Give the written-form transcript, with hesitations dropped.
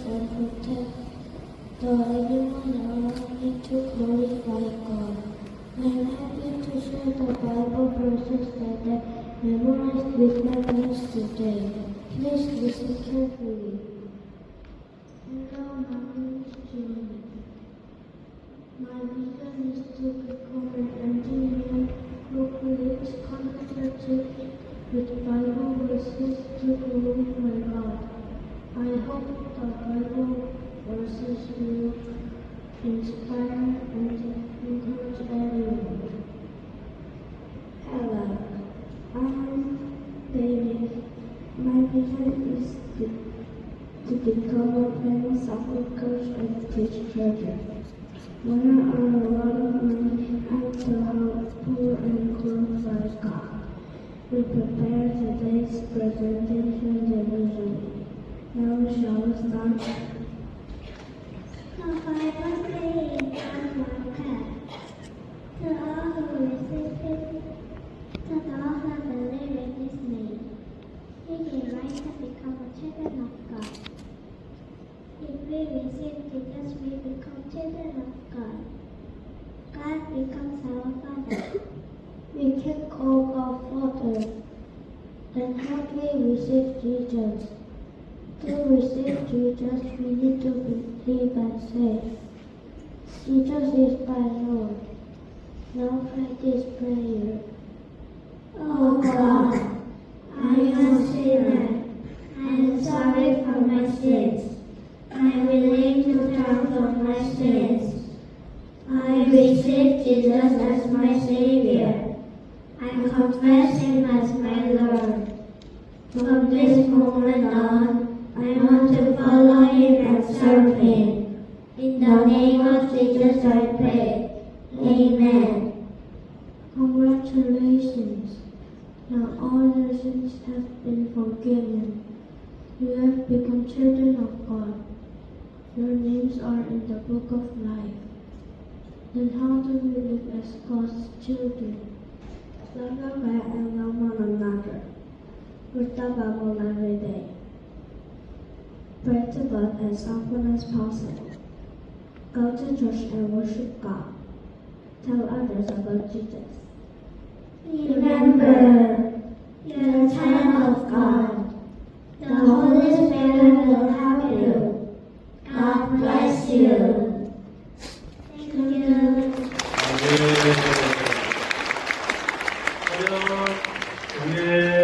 and protect the everyone around me to glorify God. I am happy to share the Bible verses that I memorized with my friends today. Please listen carefully. Hello, my name is Jimmy. My vision is to become an engineer who creates concepts with Bible verses to glorify God. I hope the Bible verses will inspire and encourage everyone. Hello, I'm David. My vision is to become a famous soccer coach and teach children. When I earn a lot of money, I will help poor and glorify God. We prepare today's presentation diligently. Now shall we start? The Bible says God to all who receive Him, to all who believe in His name, He gave right to become a children of God. If we receive Jesus, we become children of God. God becomes our Father. We can call God Father. Then how do we receive Jesus? To receive Jesus, we need to believe and say, Jesus is my Lord. Now pray this prayer. Oh God, I am a sinner. I am sorry for my sins. I am willing to turn from my sins. I receive Jesus as my Savior. I confess Him as my Lord. From this moment on, I want to follow Him and serve Him. In the name of Jesus I pray. Amen. Congratulations! Now all your sins have been forgiven. You have become children of God. Your names are in the book of life. Then how do we live as God's children? Love your God and love one another. Read the Bible every day. Pray to God as often as possible. Go to church and worship God. Tell others about Jesus. Remember, you're a child of God. The Holy Spirit will help you. God bless you. Thank you. 네. 우리는